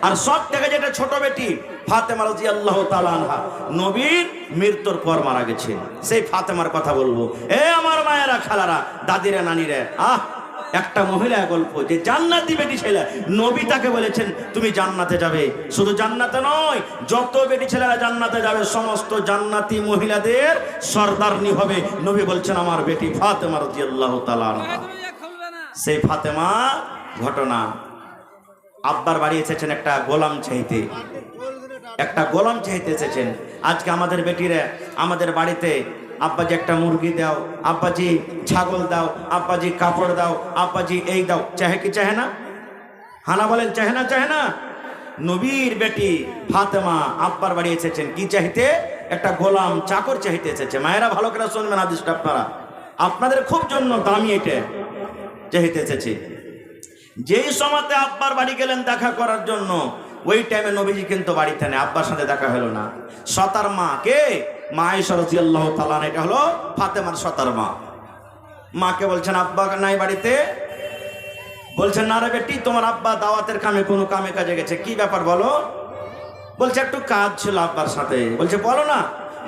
আর সব থেকে যেটা ছোট বেটি ফাতেমা রাদিয়াল্লাহু তাআলা আনহা, নবীর মৃত্যুর পর মারা গেছে। সেই ফাতেমার কথা বলবো। এ আমার মায়েরা, খালারা, দাদিরা, নানিরা, একটা মহিলা গল্প যে জান্নাতি বেটি ছেলে, নবী তাকে বলেছেন তুমি জান্নাতে যাবে। শুধু জান্নাতে নয়, যত বেটি ছেলেরা জান্নাতে যাবে সমস্ত জান্নাতি মহিলাদের সরদারনি হবে। নবী বলছেন আমার বেটি ফাতেমা রাদিয়াল্লাহু তাআলা আনহা। সেই ফাতেমা ঘটনা, আব্বার বাড়ি এসেছেন একটা গোলাম চাইতে, একটা গোলাম চাইতে এসেছেন। আজকে আমাদের বেটিরা আমাদের বাড়িতে, আব্বাজি একটা মুরগি দাও, আব্বাজি ছাগল দাও, আব্বাজি কাপড় দাও, আব্বাজি এই দাও, চাহে কি চাহে না? হানা বলেন চাহে না? চাহে না? নবীর বেটি ফাতেমা আব্বার বাড়ি এসেছেন কি চাইতে? একটা গোলাম চাকর চাইতে এসেছে। মায়েরা ভালো করে শুনবেন, হাদিসটা আপনারা, আপনাদের খুব জন্য দামি এটা চাইতে এসেছে। যেই সময়তে আব্বার বাড়ি গেলেন দেখা করার জন্য, ওই টাইমে নবীজি কিন্তু বাড়িতে নেই, আব্বার সাথে দেখা হলো না। সতার মা কে? মা আয়েশা রাদিয়াল্লাহু তাআলা, এটা হলো ফাতেমার সতার মা। মাকে বলছেন আব্বা নাই বাড়িতে। বলছেন না রে বেটি, তোমার আব্বা দাওয়াতের কামে কোনো কামে কাজে গেছে। কি ব্যাপার বলো? বলছে একটু কাজ ছিল আব্বার সাথে। বলছে বলো না।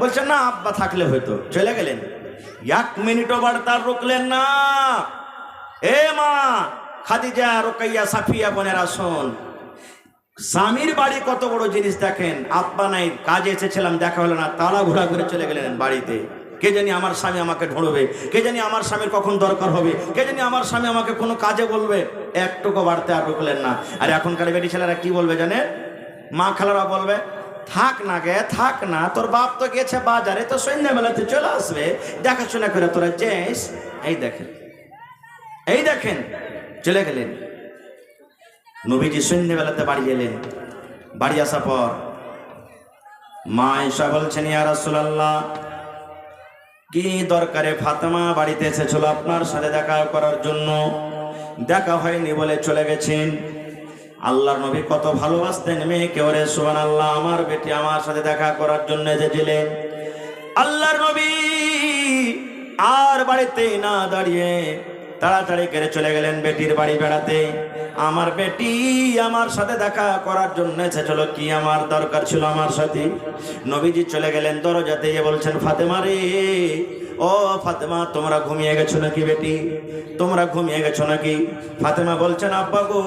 বলছে না, আব্বা থাকলে হয়তো। চলে গেলেন। 1 মিনিটও বার্তার রুকলেন না। এ মা খাদিজা, রুকাইয়া, সাফিয়া বোনেরা শোন, স্বামীর বাড়ি কত বড় জিনিস দেখেন। আব্বা নাই, কাজে এসেছিলাম, দেখা হলো না, তালা ঘোরা করে চলে গেলেন বাড়িতে। কে জানি আমার স্বামী আমাকে ঢুঁড়বে, কে জানি আমার স্বামীর কখন দরকার হবে, কে জানি আমার স্বামী আমাকে কোনো কাজে বলবে। একটুকু বাড়তে আর রুকলেন না। আর এখনকার বেটি ছেলেরা কি বলবে জানেন? মা খালারা বলবে থাক না গে, থাক না, তোর বাপ তো গেছে বাজারে, তো সন্ধ্যাবেলাতে চলে আসবে, দেখাশোনা করে তোরা যাস। এই দেখেন, এই দেখেন, চলে গেলেন। নবীজি সন্ধ্যাবেলাতে বাড়ি এলেন। বাড়ি আসার পর মা আয়েশা বলছেন ইয়া রাসূলুল্লাহ, কি দরকারে ফাতেমা বাড়িতে এসেছিল আপনার সাথে দেখা করার জন্য? দেখা হয়নি বলে চলে গেছেন। আল্লাহর নবী কত ভালোবাসতেন মেয়েকে। ওরে সুবহানাল্লাহ, আমার বেটি আমার সাথে দেখা করার জন্য এসেছিলেন। আল্লাহর নবী আর বাড়িতে না দাঁড়িয়ে তাড়াতাড়ি করে চলে গেলেন বেটির বাড়ি বেড়াতে। আমার বেটি আমার সাথে দেখা করার জন্য এসেছিল, কি আমার দরকার ছিল আমার সাথে? নবীজি চলে গেলেন, দরজাতে গিয়ে বলছেন ফাতেমা রে, ও ফাতেমা, তোমরা ঘুমিয়ে গেছো নাকি বেটি? তোমরা ঘুমিয়ে গেছো নাকি? ফাতেমা বলছেন আব্বা গো,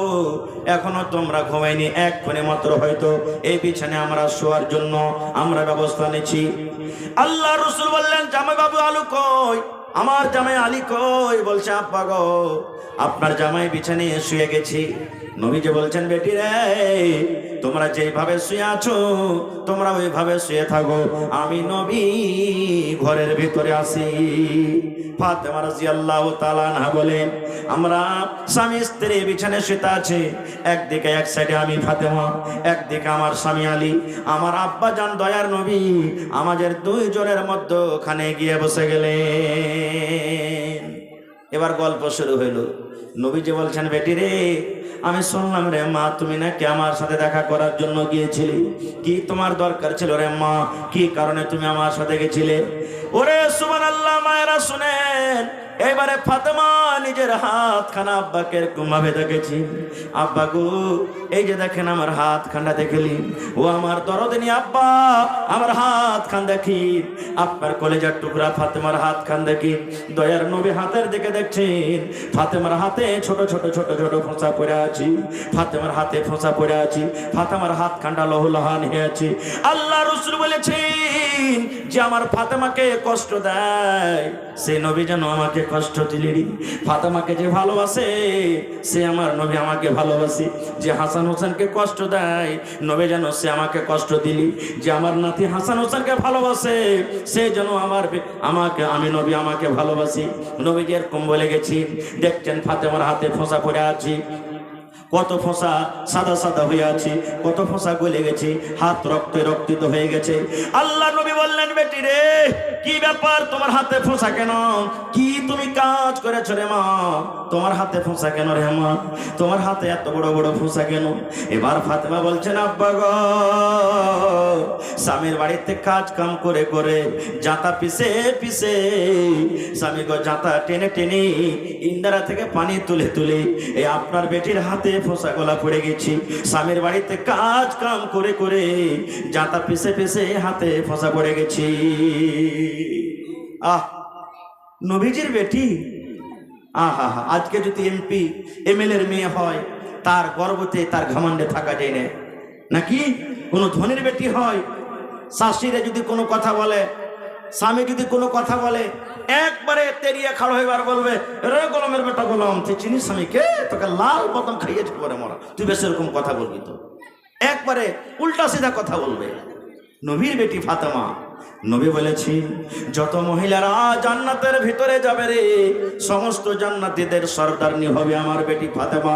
এখনো তোমরা ঘুমাইনি, এক্ষুনি মাত্র হয়তো এই বিছানে আমরা শোয়ার জন্য আমরা ব্যবস্থা নিচ্ছি। আল্লাহ রাসূল বললেন জামাই বাবু আলু কই? আমার জামাই আলী কই? বলছে আব্বা গো, আপনার জামাই বিছানায় শুয়ে গেছি। নবীজি বলছেন বেটি রে, তোমরা যেভাবে শুয়ে আছো তোমরা ওইভাবে শুয়ে থাকো, আমি নবী ঘরের ভিতরে আসি। ফাতেমা রাদিয়াল্লাহু তাআলা আনহা বলেন আমরা স্বামী স্ত্রী বিছানায় শুতে আছি, একদিকে এক সাইডে আমি ফাতেমা, একদিকে আমার স্বামী আলী। আমার আব্বা জান দয়ার নবী আমাদের দুইজনের মধ্যখানে গিয়ে বসে গেলেন। এবার গল্প শুরু হইল। নবীজি বলছেন বেটি রে, আমি শুনলাম রে মা, তুমি নাকি আমার সাথে দেখা করার জন্য গিয়েছিলে। কি তোমার দরকার ছিল রে মা? কি কারণে তুমি আমার সাথে গেছিলে? ওরে সুবহানাল্লাহ, মায়েরা শুনেন। এবারে ফাতেমা নিজের হাতখানা আব্বাকে এরকম ভাবে দেখেছি। আব্বা গো, এই যে দেখেন আমার হাত খান্ডা দেখলি, ও আমার দরদিনী আব্বা, আমার হাত খান দেখি, আপনার কলেজার টুকরা ফাতেমার হাত খান দেখি। দয়ার নবী হাতের দিকে দেখছেন, ফাতেমার হাতে ছোট ছোট ছোট ছোট ফোঁচা পড়ে আছি, ফাতেমার হাতে ফোঁচা পড়ে আছি, ফাতেমার হাত খান্ডা লহলহান হয়ে আছে। আল্লাহ রাসূল বলেছেন যে আমার ফাতেমাকে কষ্ট দেয় সে নবী যেন আমাকে কষ্ট দিলেন। ফাতেমাকে যে ভালোবাসে সে আমার নবী আমাকে ভালোবাসে। যে হাসান হোসেনকে কষ্ট দেয় নবী যেন সে আমাকে কষ্ট দিলি। যে আমার নাতি হাসান হোসেনকে ভালোবাসে সে যেন আমাকে আমি নবী আমাকে ভালোবাসি। নবীজি এরকম বলে গেছি। দেখছেন ফাতেমার হাতে ফোঁসা পড়ে আছি, কত ফোঁসা সাদা সাদা হয়ে আছে, কত ফোঁসা গলে গেছে, হাত রক্তে রক্তিত হয়ে গেছে। আল্লাহ নবী বললেন বেটি রে, কি ব্যাপার, তোমার হাতে ফোঁসা কেন? কি তুমি কাজ করেছো রে মা? তোমার হাতে ফোঁসা কেন রে মা? তোমার হাতে এত বড় বড় ফোঁসা কেন? এবার ফাতেমা বলছেন আব্বা গো, স্বামীর বাড়িতে কাজ কাম করে করে জাতা পিছে পিছে স্বামী গো জাতা টেনে টেনে ইন্দারা থেকে পানি তুলে তুলে এই আপনার বেটির হাতে ফোসা গলা পড়ে গেছি, স্বামীর বাড়িতে কাজ কাম করে করে জাতা পিছে পিছে হাতে ফোসা পড়ে গেছি। আহ, নবীজির বেটি, আহা হা, আজকে যদি এমপি এমএলএ এর মেয়ে হয় তার গর্বতে তার ঘমণ্ডে থাকা যায় না, নাকি কোনো ধনীর বেটি হয় শাশুড়িরা যদি কোনো কথা বলে, স্বামী যদি কোনো কথা বলে, একবারে তেরিয়া খাড় হইবার বলবে, রে গোলামের বেটা গোলাম, তুই চিনিস স্বামীকে? তোকে লাল বদন খাইয়েছে পরে মরা, তুই বেশ এরকম কথা বলবি তো? একবারে উল্টা সিধা কথা বলবে। নবীর বেটি ফাতেমা, নবী বলেছি যত মহিলারা জান্নাতের ভিতরে যাবে রে, সমস্ত জান্নাতীদের সরদারনি হবে আমার বেটি ফাতেমা।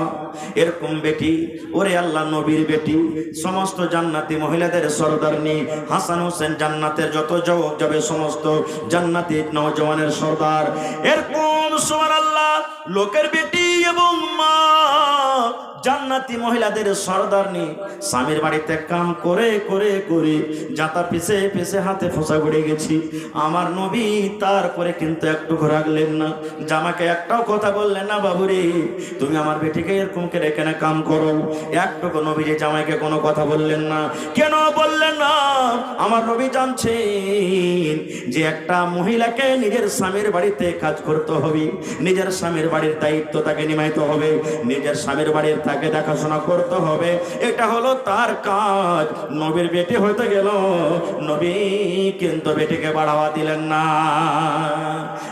এরকম বেটি, ওরে আল্লাহ, নবীর বেটি সমস্ত জান্নাতি মহিলাদের সরদারনি। হাসান হোসেন জান্নাতের যত যুবক যাবে সমস্ত জান্নাতি নওজওয়ানের সরদার। এরকম সুবহানাল্লাহ লোকের বেটি এবং মা জান্নাতি মহিলাদের সরদারনি, স্বামীর বাড়িতে কাম করে করে করে জাতা পিছে পিছে হাতে ফোসা গড়ে গেছি। আমার নবী তারপরে কিন্তু একটু রাখলেন না, জামাকে একটাও কথা বললেন না, বাবুরে তুমি আমার বেটিকে এরকম করে এখানে কাম করো। একটুকু নবীজি জামাইকে কোনো কথা বললেন না। কেন বললেন না? আমার নবী জানছেন যে একটা মহিলাকে নিজের স্বামীর বাড়িতে কাজ করতে হবে, নিজের স্বামীর বাড়ির দায়িত্ব তাকে নিমাইতে হবে, নিজের স্বামীর বাড়ির তাকে দেখাশোনা করতে হবে, এটা হলো তার কাজ। নবীর বেটি হইতে গেল, নবী কিন্তু বেটিকে বাড়াওয়া দিলেন না।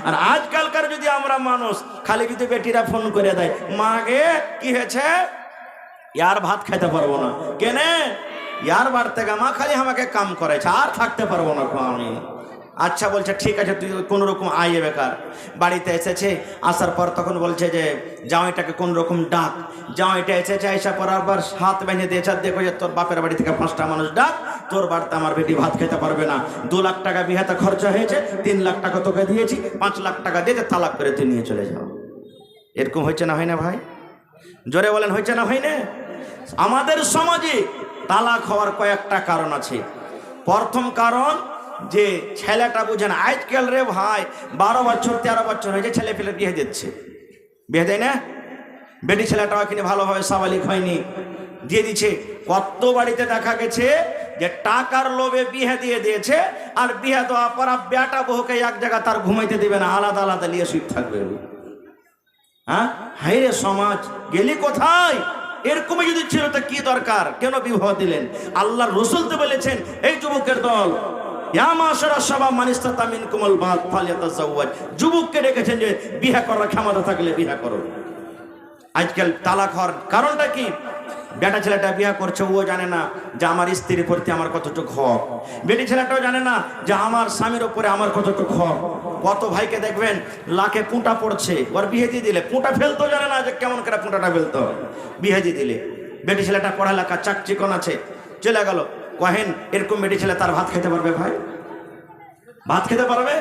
আর আজকালকার যদি আমরা মানুষ খালি যদি বেটিরা ফোন করে দেয়, মা গে কি হয়েছে, ইয়ার ভাত খাইতে পারবো না, কেনে ইয়ার বাড়তে গা মা খালি আমাকে কাম করেছে, আর থাকতে পারবো না আমি। আচ্ছা বলছে ঠিক আছে, তুই কোনো রকম আইয়ে বেকার। বাড়িতে এসেছে, আসার পর তখন বলছে যে জামাইটাকে কোন রকম ডাক। জামাইটা এসেছে, এসে পর আবার হাত বেঁধে দিয়েছে, দেখো যে তোর বাপের বাড়ি থেকে 5টা মানুষ ডাক, তোর বাড়িতে আমার বেটি ভাত খেতে পারবে না। 2 লাখ টাকা বিহাতে খরচা হয়েছে, 3 লাখ টাকা তোকে দিয়েছি, 5 লাখ টাকা দিয়ে তালাক করে তুই নিয়ে চলে যাও। এরকম হয়েছে না হয় না ভাই? জোরে বলেন, হয়েছে না হয় না? আমাদের সমাজে তালাক হওয়ার কয়েকটা কারণ আছে। প্রথম কারণ যে ছেলেটা বুঝে না। আজকাল রে ভাই 12 বছর 13 বছর হয়েছে, ছেলে পেলে বিয়ে দিচ্ছে, বিয়ে দেয় না। বেটি ছেলেটাও কিনে ভালোভাবে সাবালিক হয়নি, দিয়ে দিচ্ছে। কত বাড়িতে দেখা গেছে যে টাকার লোভে বিয়ে দিয়ে দিয়েছে, আর বিয়ে দেওয়া পর বেটা বহুকে এক জায়গা তার ঘুমাইতে দিবে না, আলাদা আলাদা নিয়ে শুয়ে থাকবে। হ্যাঁ হাই রে সমাজ, গেলি কোথায়? এরকমই যদি ছিল তা কি দরকার, কেন বিবাহ দিলেন? আল্লাহর রাসূল তো বলেছেন, এই যুবকের দল, যুবককে রেখেছেন যে বিয়ে করার ক্ষমতা থাকলে বিয়ে করো। আজকাল তালাক হওয়ার কারণটা কি? বেটা ছেলেটা বিয়ে করছে, ও জানে না যে আমার স্ত্রীর প্রতি আমার কতটুকু হক। বেটি ছেলেটাও জানে না যে আমার স্বামীর উপরে আমার কতটুকু হক। কত ভাইকে দেখবেন লাখে পুঁটা পড়ছে, ওর বিয়ে দিয়ে দিলে পুঁটা ফেলতেও জানে না যে কেমন করে পুঁটাটা ফেলতে হয়, বিয়ে দিয়ে দিলে। বেটি ছেলেটা পড়ালেখা চাকচিকন আছে, চলে গেল, কহেন এরকম বেটি ছেলে তার ভাত খেতে পারবে? ভাই ভাত খেতে পারবে?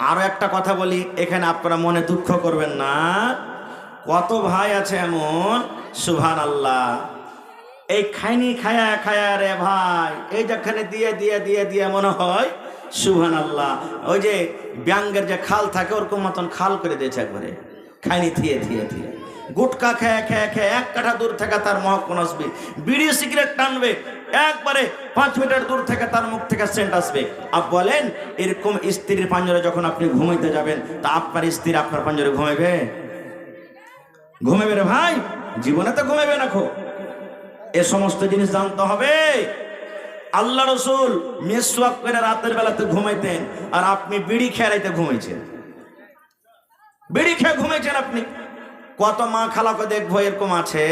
আরো একটা কথা বলি, এখানে আপনারা মনে দুঃখ করবেন না, কত ভাই আছে এমন সুবহানাল্লাহ, এই খাইনি খায়া খায়া রে ভাই, এই যেখানে দিয়ে দিয়ে দিয়ে দিয়ে মনে হয় সুবহানাল্লাহ ওই যে ব্যাঙ্গের যে খাল থাকে ওরকম মতন খাল করে দিয়েছে একবারে, খাইনি থিয়ে থিয়ে থিয়ে। গুটকা খেয়ে খেয়ে খেয়ে 1 কাঠা দূর থেকে তার মহকন আসবে, বিড়ি সিগারেট টানবে, একবারে 5 মিটার দূর থেকে তার মুখ থেকে সেন্ট আসবে। আর বলেন এরকম স্ত্রীর পাঞ্জরে যখন আপনি ঘুমাইতে যাবেন, তা আপনার স্ত্রী আপনার পাঞ্জরে ঘুমাইবে? ঘুমাবে রে ভাই? জীবনে তো ঘুমাবে না। খো এ সমস্ত জিনিস জানতে হবে। আল্লাহ রাসূল মেসওয়াক করে রাতের বেলাতে ঘুমাইতেন, আর আপনি বিড়ি খেয়ে রাইতে ঘুমাইছেন, বিড়ি খেয়ে ঘুমাইছেন আপনি। কত মা খালাকে দেখবো এরকম আছে,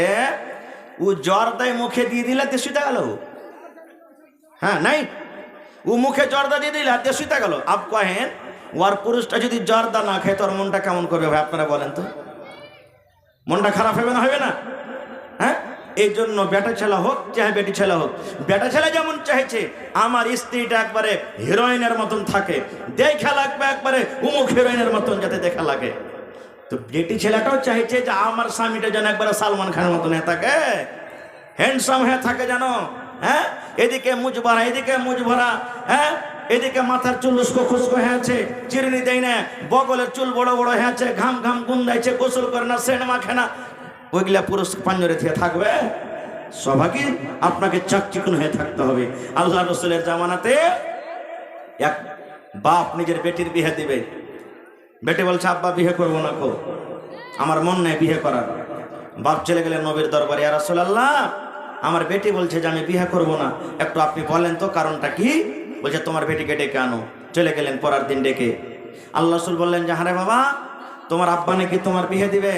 ও জ্বর দেয় মুখে দিয়ে দিলে শুতে গেল। হ্যাঁ নাই, ও মুখে জর্দা দিয়ে দিলে হাতে শুতে গেল। আপ কহেন ওর পুরুষটা যদি জর্দা না খায় তোর মনটা কেমন করবে ভাই? আপনারা বলেন তো, মনটা খারাপ হবে না? হবে না? হ্যাঁ, এই জন্য বেটা ছেলে হোক চাহে বেটি ছেলে হোক, বেটা ছেলে যেমন চাইছে আমার স্ত্রীটা একবারে হিরোইনের মতন থাকে, দেখা লাগবে একবারে উমুক হিরোইনের মতন যাতে দেখা লাগে, তো বেটি ছেলেটাও চাইছে যে আমার স্বামীটা যেন একবারে সালমান খানের মতন হয়ে থাকে, হ্যান্ডসাম হয়ে থাকে যেন। হ্যাঁ, এদিকে মুজ ভরা, এদিকে মুজ ভরা, হ্যাঁ, এদিকে মাথার চুল উস্কো খুস্কো হয়েছে, চিরুনি দেয় না, বগলের চুল বড় বড় হয়েছে, ঘাম ঘাম গুন্দাইছে, গোসল করে না, সেন্ট মাখে না, ওইগুলা পুরুষ পাঞ্জরে থেকে থাকবে? সবাইকে আপনাকে চাকচিকুন হয়ে থাকতে হবে। আল্লাহ রসুলের জামানাতে এক বাপ নিজের বেটির বিয়ে দিবে, বেটি বলছে আব্বা বিয়ে করবো না, কো আমার মন নেই বিয়ে করার। বাপ চলে গেলেন নবীর দরবারে, ইয়া রাসূলুল্লাহ আমার বেটি বলছে যে আমি বিয়ে করবো না, একটু আপনি বলেন তো কারণটা কি? বলছে তোমার বেটিকে ডেকে আনো। চলে গেলেন পরের দিন ডেকে। আল্লাহ রাসূল বললেন যে হারে বাবা, তোমার আব্বা নাকি তোমার বিয়ে দিবে,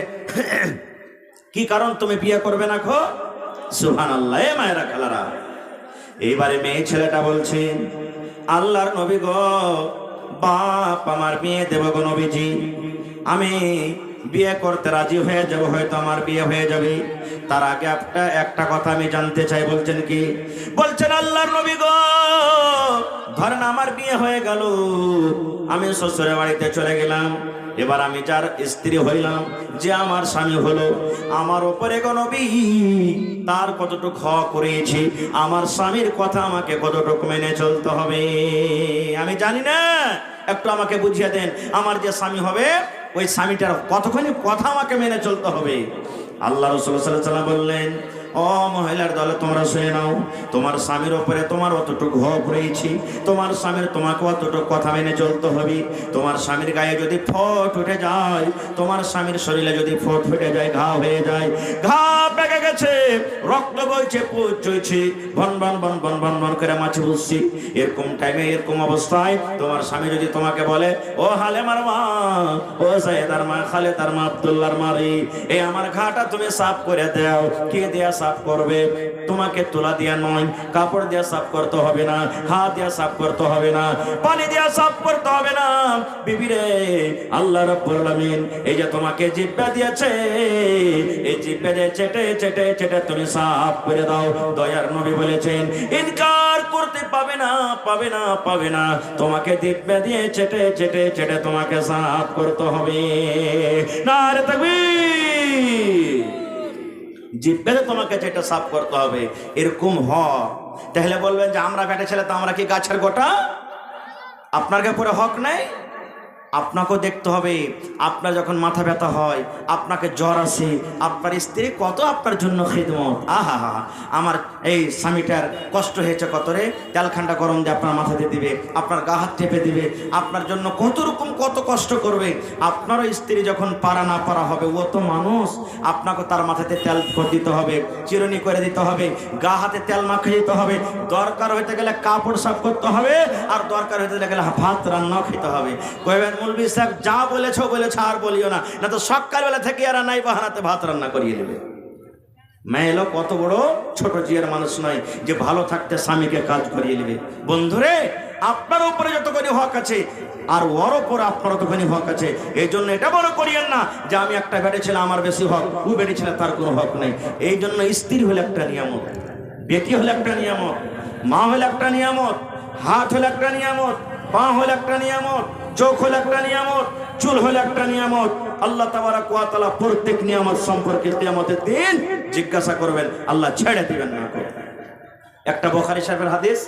কি কারণ তুমি বিয়ে করবে না? খো সুবহানাল্লাহ। এ মায়েরা খালারা, এইবারে মেয়ে ছেলেটা বলছে আল্লাহর নবী গো, বাপ আমার বিয়ে দেব গো নবীজি, আমি বিয়ে করতে রাজি হয়ে যাব, হয়তো আমার বিয়ে হয়ে যাবে। তার আগে একটা কথা আমি জানতে চাই। বলছেন কি? বলছেন আল্লাহর নবী গো, ধরেন আমার বিয়ে হয়ে গেল, আমি শ্বশুরের বাড়িতে চলে গেলাম, এবার আমি যার স্ত্রী হইলাম, যে আমার স্বামী হলো, আমার ওপরে গো নবী তার কতটুকু হক করেছি, আমার স্বামীর কথা আমাকে কতটুকু মেনে চলতে হবে আমি জানি না, একটু আমাকে বুঝিয়ে দেন। আমার যে স্বামী হবে ওই স্বামীটার কতখানি কথা আমাকে মেনে চলতে হবে। আল্লাহ রাসূল সাল্লাল্লাহু আলাইহি ওয়াসাল্লাম বললেন, ও মহিলার দলে তোমরা শুনে নাও, তোমার স্বামীর উপরে তোমার অতটুকু হক রয়েছে, তোমার স্বামীর তোমাকে অতটুকু কথা মেনে চলতে হবে। তোমার স্বামীর গায়ে যদি ফোঁট উঠে যায়, তোমার স্বামীর শরীরে যদি ফোঁট ফেটে যায়, ঘা হয়ে যায়, ঘা পেকে গেছে, রক্ত বইছে, পুজ চলছে, ভন ভন ভন ভন ভন ভন করে মাছি বুঝছি, এরকম টাইমে এরকম অবস্থায় তোমার স্বামী যদি তোমাকে বলে, ও হালেমার মা, ও সাইয়েদার মা, খালেদার মা, আব্দুল্লাহর মারি, এই আমার ঘাটা তুমি সাফ করে দাও। কে দেয়া সাফ করবে? তোমাকে তুলা দিয়া নয়, কাপড় দিয়া সাফ করতে হবে না, হাত দিয়া সাফ করতে হবে না, পানি দিয়া সাফ করতে হবে না। বিবি রে, আল্লাহ রাব্বুল আলামিন এই যে তোমাকে জিহ্বা দিয়েছে, এই জিহ্বা দিয়ে চেটে চেটে চেটে তুমি সাফ করে দাও। দয়ার নবী বলেছেন, ইনকার করতে পাবে না, পাবে না, পাবে না, তোমাকে জিহ্বা দিয়ে চেটে চেটে চেটে তোমাকে সাফ করতে হবে। নারে তাকবীর। জিহ্বাতে তোমাকে যেটা সাফ করতে হবে, এরকম হক। তাহলে বলবেন যে আমরা বেটে ছেলে তো আমরা কি গাছের গোটা? আপনার পরে হক নেই? আপনাকেও দেখতে হবে, আপনার যখন মাথা ব্যথা হয়, আপনাকে জ্বর আসে, আপনার স্ত্রী কত আপনার জন্য খিদমত। আহা হা, আমার এই স্বামীটার কষ্ট হয়েছে কত রে, তেলখানটা গরম দিয়ে আপনার মাথাতে দিবে, আপনার গা হাত চেপে দিবে, আপনার জন্য কত রকম কত কষ্ট করবে। আপনারও স্ত্রী যখন পারা না পারা হবে, ও তো মানুষ, আপনাকে তার মাথাতে তেল দিতে হবে, চিরুনি করে দিতে হবে, গা হাতে তেল মাখিয়ে দিতে হবে, দরকার হইতে গেলে কাপড় সাফ করতে হবে, আর দরকার হইতে গেলে ভাত রান্নাও খেতে হবে। কইবেন মৌলভী সাহেব যা বলেছো বলেছো, আর বলিও না, না তো সকালবেলা থেকে আর নাই বাহানাতে ভাত রান্না করিয়ে দেবে। মেয়েলো কত বড় ছোট জিয়ার মানুষ নয় যে ভালো থাকতে স্বামীকে কাজ করিয়ে নেবে। বন্ধুরে, আপনার উপরে যতখানি হক আছে আর ওর উপরে আপনার ততখানি হক আছে। এই জন্য এটা মনে করিয়েন না যে আমি একটা বেটে ছেলে আমার বেশি হক, ও বেটে ছেলে তার কোনো হক নেই। এই জন্য স্ত্রী হলে একটা নিয়ামত, বেটি হলে একটা নিয়ামত, মা হলে একটা নিয়ামত, হাত হলে একটা নিয়ামত, পা হলে একটা নিয়ামত, চোখ হলে একটা নিয়ামত, চুল হলে একটা নিয়ামত। আল্লাহ তাবারক ওয়া তাআলা প্রত্যেক নিয়ামত সম্পর্কে কিয়ামতের দিন জিজ্ঞাসা করবেন, আল্লাহ ছেড়ে দিবেন না। একটা বুখারী শরীফের হাদিস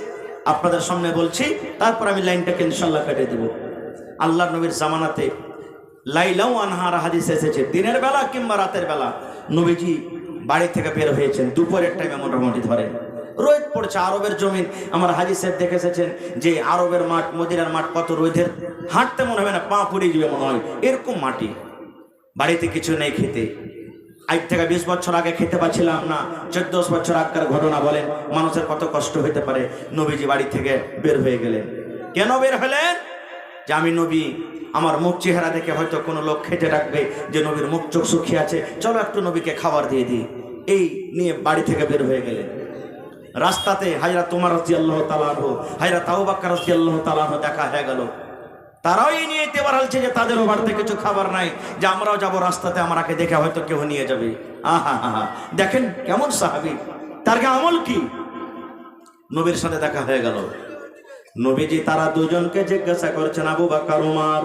আপনাদের সামনে বলছি, তারপর আমি লাইনটাকে ইনশাআল্লাহ কেটে দেব। আল্লাহর নবীর জামানাতে লাইলা ওয়া নাহার হাদিস এসেছে, দিনের বেলা কিংবা রাতের বেলা নবীজি বাড়ি থেকে বের হয়েছেন, দুপুরের টাইমে মোটামুটি ধরেন রোদ পড়ছে, আরবের জমিন। আমার হাজি সাহেব দেখে এসেছেন যে আরবের মাঠ, মদিনার মাঠ কত রোদের, হাঁটতে মনে হবে না, পা পুড়ে যাবে মনে হয়, এরকম মাটি। বাড়িতে কিছু নেই খেতে, আজ থেকে 20 বছর আগে খেতে পাচ্ছিলাম না, 14 বছর আগের ঘটনা বলেন, মানুষের কত কষ্ট হতে পারে। নবীজি বাড়ি থেকে বের হয়ে গেলেন। কেন বের হলেন? যে আমি নবী, আমার মুখ চেহারা দেখে হয়তো কোনো লোক খেতে রাখবে যে নবীর মুখ চোখ শুকিয়ে আছে, চলো একটু নবীকে খাবার দিয়ে দিই। এই নিয়ে বাড়ি থেকে বের হয়ে গেলেন। রাস্তাতে হযরত ওমর রাদিয়াল্লাহু তাআলা আনহু, হযরত আবু বকর রাদিয়াল্লাহু তাআলা আনহু দেখা হয়ে গেল। তারাও এই নিয়ে এবার বলছে যে তাদেরও বাড়িতে কিছু খাবার নাই, যে আমরাও যাবো রাস্তাতে, আমাকে দেখে হয়তো কেউ নিয়ে যাবে। আহা হা, দেখেন কেমন সাহাবী, তার আমল কি। নবীর সাথে দেখা হয়ে গেল। নবীজি তারা দুজনকে জিজ্ঞাসা করছেন, আবু বকর, ওমর,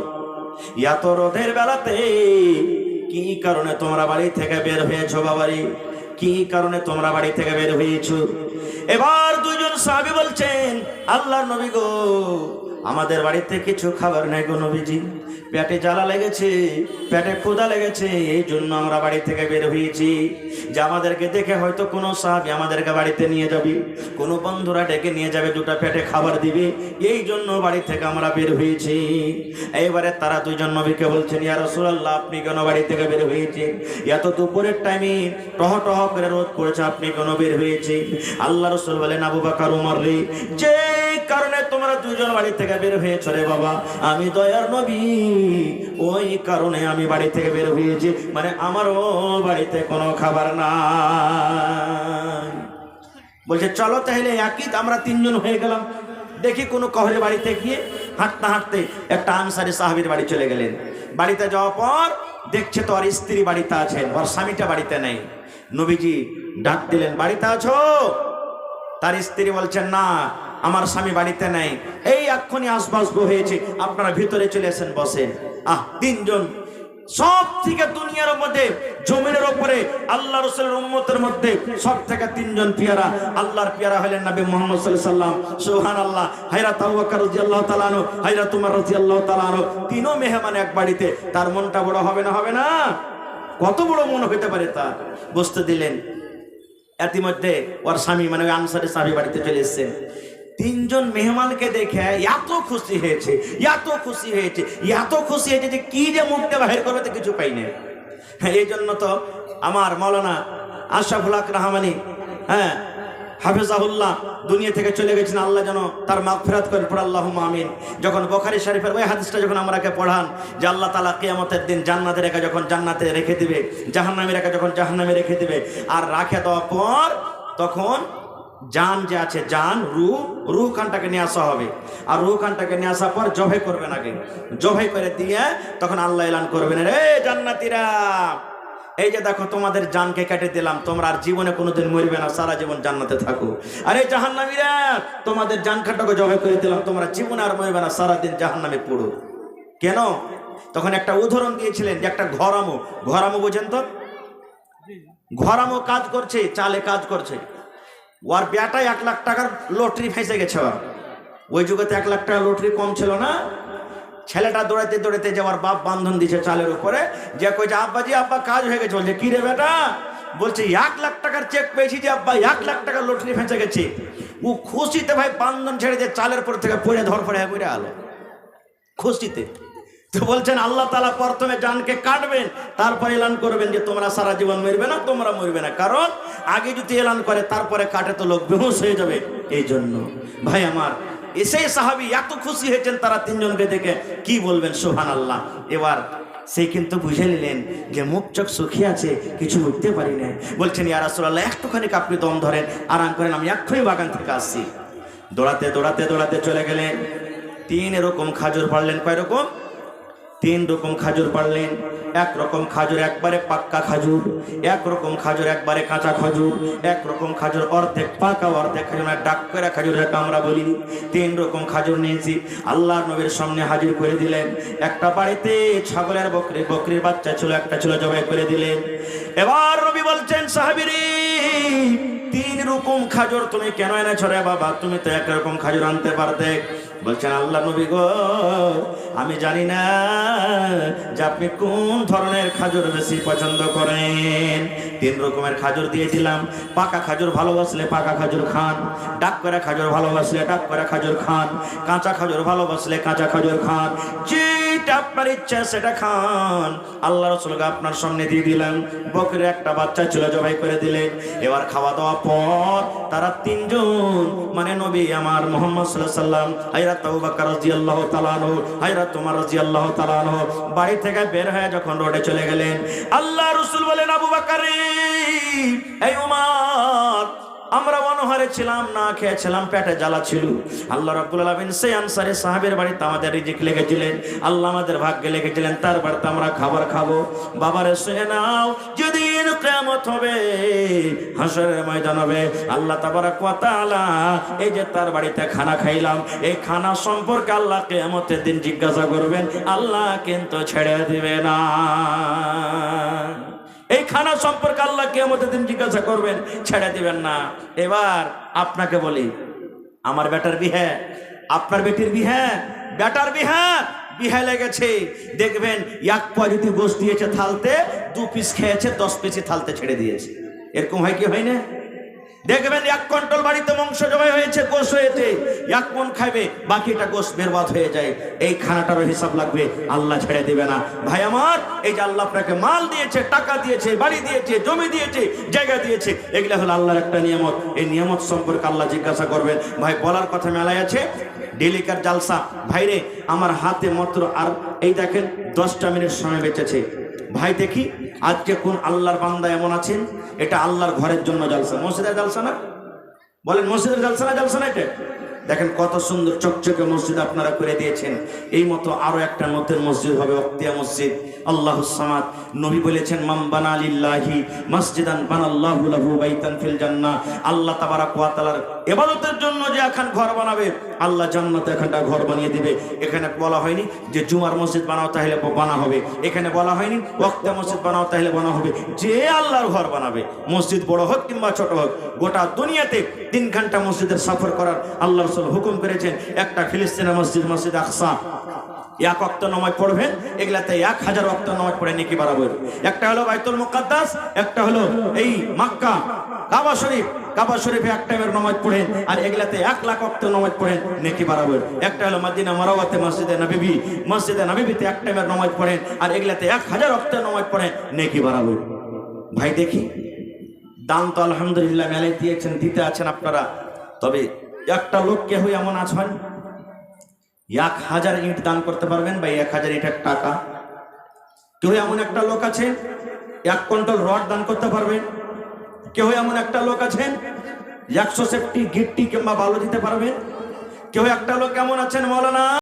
এত রোদের বেলাতে কি কারণে তোমরা বাড়ি থেকে বের হয়েছো? বাবারি, কি কারণে তোমরা বাড়ি থেকে বের হয়েছো? এবার দুজন সাহাবী বলছেন, আল্লাহর নবী গো, আমাদের বাড়িতে কিছু খাবার নেই গো নবীজি, পেটে জ্বালা লেগেছে, পেটে ক্ষুধা লেগেছে, এই জন্য আমরা বাড়ি থেকে বের হয়েছি যে আমাদেরকে দেখে হয়তো কোনো সাহাবী আমাদেরকে বাড়িতে নিয়ে যাবে, কোনো বন্ধুরা ডেকে নিয়ে যাবে, দুটো পেটে খাবার দিবে, এই জন্য বাড়ি থেকে আমরা বের হয়েছি। এইবারে তারা দুইজন নবীকে বলছেন, ইয়া রাসূলুল্লাহ আপনি কেন বাড়ি থেকে বের হয়েছেন? এত দুপুরের টাইমে টহ টহ করে রোদ পড়েছে, আপনি কেন বের হয়েছে? আল্লাহ রাসূল বলেন, আবু বকর ওমর রে, যে কারণে তোমরা দুজন বাড়ি থেকে বের হয়েছো রে বাবা, আমি দয়ার নবী, ওই কারণে আমি বাড়ি থেকে বের হয়েছি, মানে আমারও বাড়িতে কোনো খাবার নাই। বলছে চলো তাহলে একই আমরা তিনজন হয়ে গেলাম, দেখি কোনো কহরে বাড়িতে গিয়ে হাঁটতে হাঁটতে একটা আনসারী সাহাবীর বাড়ি চলে গেলেন। বাড়িতে যাওয়ার পর দেখছে তো আর স্ত্রী বাড়িতে আছেন, ওর স্বামীটা বাড়িতে নেই। নবীজি ডাক দিলেন, বাড়িতে আছো? তার স্ত্রী বলছেন, না আমার স্বামী বাড়িতে নেই, এই এক্ষুনি আসবাসগো হয়েছে, আপনারা ভিতরে চলে এসেন, বসেন। তিনজন, সব থেকে দুনিয়ার মধ্যে জমিনের উপরে আল্লাহ রাসূলের উম্মতের মধ্যে সব থেকে তিনজন পিয়ারা, আল্লাহর পিয়ারা হলেন নবী মুহাম্মদ সাল্লাল্লাহু আলাইহি ওয়াসাল্লাম, সুবহানাল্লাহ। হযরত আবু বকর রাদিয়াল্লাহু তাআলা আনহু, হযরত উমর রাদিয়াল্লাহু তাআলা আনহু, তিনও মেহমান এক বাড়িতে। তার মনটা বড় হবে না? হবে না? কত বড় মন হতে পারে তার, বুঝতে দিলেন। ইতিমধ্যে ওর স্বামী মানে ওই আনসারী সাহাবী বাড়িতে চলে এসেছেন। তিনজন মেহমানকে দেখে এত খুশি হয়েছে, এত খুশি হয়েছে, এত খুশি হয়েছে যে কি যে মুখটা বাহির করবে তো কিছু পাই না। এই জন্য তো আমার মাওলানা আশরাফুল হক রহমানী, হাফেজাহুল্লাহ, দুনিয়া থেকে চলে গেছেন, আল্লাহ যেন তার মাগফিরাত করেন, পড়ে আল্লাহুম্মা আমিন। যখন বুখারী শরীফের ওই হাদিসটা যখন আমরাকে পড়ান যে আল্লাহ তাআলা কিয়ামতের দিন জান্নাতের একা যখন জান্নাতে রেখে দিবে, জাহান্নামের একা যখন জাহান্নামে রেখে দিবে, আর রাখে দেওয়ার পর তখন জান যে আছে, জান রুহ কানটাকে নিয়ে আসা হবে, আর রুহ কানটাকে নিয়ে আসার পর জবাই করবেন, আগে জবাই করে দিয়ে তখন আল্লাহ এলান করবেন, রে জান্নাতীরা, এই যে দেখো তোমাদের জানকে কেটে দিলাম, তোমরা আর জীবনে কোনোদিন মরবে না, সারা জীবন জান্নাতে থাকো। আরে জাহান্নামীরা, তোমাদের জান কাটাকে জবাই করে দিলাম, তোমরা জীবনে আর মরবে না, সারাদিন জাহান্নামে পড়ো। কেন? তখন একটা উদাহরণ দিয়েছিলেন যে একটা ঘরামো বোঝেন তো? ঘরামো কাজ করছে, চালে কাজ করছে, ওর বেটায় 1 লাখ টাকার লটারি ফেঁসে গেছে। ওই যুগেতে 1 লাখ টাকা লটারি কম ছিল না। ছেলেটা দৌড়াতে দৌড়াতে যাওয়ার বাপ বান্ধন দিছে চালের উপরে, যে কইছে আব্বাজি আব্বা কাজ হয়ে গেছে। বলছে কি রে বেটা? বলছে 1 লাখ টাকার চেক পেয়েছি যে আব্বা, 1 লাখ টাকার লটারি ফেঁসে গেছে। ও খুশিতে ভাই বান্ধন ছেড়ে দিয়ে চালের পর থেকে পড়ে ধরপড়ে পড়ে আলো খুশিতে। তো বলছেন আল্লাহ তাআলা প্রথমে জানকে কাটবেন, তারপর এলান করবেন যে তোমরা সারা জীবন মরবে না, তোমরা মরবে না। কারণ আগে যদি এলান করে তারপরে কাটে তো লোক বেহুশ হয়ে যাবে। এই জন্য ভাই আমার, সেই সাহাবী এত খুশি হয়েছেন তারা তিনজনকে দেখে, কি বলবেন, সুবহানাল্লাহ। এবার সে কিন্তু বুঝে নিলেন যে মুখ চোখ সুখী আছে, কিছু বুঝতে পারি না। বলছেন ইয়া রাসূলুল্লাহ একটুখানি আপনি দম ধরেন, আরাম করেন, আমি এক্ষুনি বাগান থেকে আসছি। দৌড়াতে দৌড়াতে দৌড়াতে চলে গেলেন। 3 রকম খাজুর পারলেন। কয় রকম? 3 রকম খাজুর পারলেন। এক রকম খাজুর একবারে পাক্কা খাজুর, এক রকম খাজুর একবারে কাঁচা খাজুর, এক রকম খাজুর অর্ধেক পাকা অর্ধেক খাজুর, ডাক করে খাজুরের আমরা বলি। 3 রকম খাজুর নিয়েছি, আল্লাহর নবীর সামনে হাজির করে দিলেন। একটা বাড়িতে ছাগলের বকরির বাচ্চা ছিল, একটা ছিল, জবাই করে দিলেন। এবার নবী বলছেন সাহাবীরে, 3 রকম খাজুর তুমি কেন এনেছো রে বাবা? তুমি তো এক রকম খাজুর আনতে পারতে। বলছেন আল্লাহ নবী গো, আমি জানি না যে আপনি কোন ধরনের খাজুর বেশি পছন্দ করেন। 3 রকমের খাজুর দিয়ে দিলাম। পাকা খাজুর ভালোবাসলে পাকা খাজুর খান, ডাক করে খাজুর ভালোবাসলে ডাক করে খাজুর খান, কাঁচা খাজুর ভালোবাসলে কাঁচা খাজুর খান, যেটা আপনার ইচ্ছা সেটা খান। আল্লাহ রাসূলকে আপনার সামনে দিয়ে দিলাম। বকরির একটা বাচ্চা ছিল, জবাই করে দিলেন। এবার খাওয়া দাওয়া পর তারা 3 জন মানে নবী আমার মুহাম্মদ সাল্লাল্লাহু আলাইহি ওয়াসাল্লাম, হযরত আবু বকর রাদিয়াল্লাহু তাআলা আনহু, হযরত ওমর রাদিয়াল্লাহু তাআলা আনহু বাড়ি থেকে বের হয়ে যখন রোডে চলে গেলেন, আল্লাহ রাসূল বলেন আবু বকর, এই ওমর, আমরা অনহারে ছিলাম, না খেয়েছিলাম, পেটে জ্বালা ছিল। আল্লাহ রাব্বুল আলামিন সেই আনসারী সাহাবীর বাড়িতে আমাদের রিজিক লিখেছিলেন, আল্লাহ আমাদের ভাগ্যে লিখেছিলেন, তার বাড়িতে আমরা খাবার খাবো। বাবারে শুনে নাও, যেদিন কিয়ামত হবে, হাসরের ময়দান হবে, আল্লাহ তাবারক ওয়া তাআলা এই যে তার বাড়িতে খানা খাইলাম, এই খানা সম্পর্কে আল্লাহ কিয়ামতের দিন জিজ্ঞাসা করবেন, আল্লাহ কিন্তু ছেড়ে দিবে না। এই খানা সম্পর্কে আল্লাহ কিয়ামতের দিন জিজ্ঞাসা করবেন, ছেড়ে দিবেন না। এবার আপনাকে বলি, আমার বেটার বিয়ে আপনার বেটির বিহা, বেটার বিহা, বিহা লেগেছে, দেখবেন এক পা যদি গোশ দিয়েছে থালতে, 2 পিস খেয়েছে, 10 পিসই থালতে ছেড়ে দিয়েছে। এরকম হয় কি হয় না? দেখবেন 1 কুইন্টাল বাড়িতে মাংস জবাই হয়েছে, গোশ হয়েছে, 1 মণ খাবে, বাকিটা গোশ বেরবাদ হয়ে যায়। এই খানাটারও হিসাব লাগবে, আল্লাহ ছেড়ে দিবে না। ভাই আমার, এই যে আল্লাহ আপনাকে মাল দিয়েছে, টাকা দিয়েছে, বাড়ি দিয়েছে, জমি দিয়েছে, জায়গা দিয়েছে, এগুলা হলো আল্লাহর একটা নিয়ামত। এই নিয়ামত সম্পর্কে আল্লাহ জিজ্ঞাসা করবেন। ভাই বলার কথা মেলায় আছে, ডেলিকার জালসা। ভাইরে আমার হাতে মাত্র আর এই দেখেন 10টা মিনিট সময় বেঁচেছে। ভাই দেখি আজকে কোন আল্লাহর বান্দা এমন আছেন, এটা আল্লাহর ঘরের জন্য জালসা, মসজিদের জালসা না? বলেন মসজিদের জালসা না? জালসা না এটা? দেখেন কত সুন্দর চকচকে মসজিদ আপনারা করে দিয়েছেন। এই মতো আরো একটা নতুন মসজিদ হবে, ওয়াক্তিয়া মসজিদ। আল্লাহুস সামাদ, নবী বলেছেন মান বানা লিল্লাহি মসজিদান বানাল্লাহু লাহু বাইতান ফিল জান্নাহ। আল্লাহ তাবারাক ওয়া তাআলার ইবাদতের জন্য যে এখন ঘর বানাবে, আল্লাহ জান্নাতে একটা ঘর বানিয়ে দিবে। এখানে বলা হয়নি যে জুমার মসজিদ বানাও তাহলে বানা হবে, এখানে বলা হয়নি ওয়াক্তিয়া মসজিদ বানাও তাহলে বানা হবে। যে আল্লাহর ঘর বানাবে, মসজিদ বড় হোক কিংবা ছোট হোক, গোটা দুনিয়াতে 3 ঘন্টা মসজিদের সফর করার আল্লাহ রাসূল হুকুম করেছেন। একটা ফিলিস্তিনের মসজিদ, মসজিদ আকসা, 1 ওয়াক্ত নামাজ পড়বেন, এগুলাতে 1000 ওয়াক্ত নামাজ পড়ে নেকি বাড়াবেন। একটা হলো বাইতুল মুকাদ্দাস, একটা হলো এই মক্কা কাবা শরীফ, কাবা শরীফে 1 টাইমের নামাজ পড়েন, আর এগুলাতে 1 লাখ ওয়াক্ত নামাজ পড়েন, নেকি বাড়াবেন। একটা হলো মদিনা মুনাওয়ারাতে মসজিদে নববী, মসজিদে নববীতে 1 টাইমের নামাজ পড়েন, আর এগুলাতে 1000 ওয়াক্ত নামাজ পড়েন, নেকি বাড়াবেন। ভাই দেখি দান তো আলহামদুলিল্লাহ মেলে দিয়েছেন, দিতে আছেন আপনারা, তবে একটা লোক কেউ এমন আছেন 1000 ইট দান করতে পারবেন বা 1000 ইটের টাকা? কেউ এমন একটা লোক আছে 1 কুইন্টাল রড দান করতে পারবেন? কেউ এমন একটা লোক আছেন 100 সেফটি গিট্টি কিংবা বালু দিতে পারবেন? কেউ একটা লোক এমন আছেন মৌলানা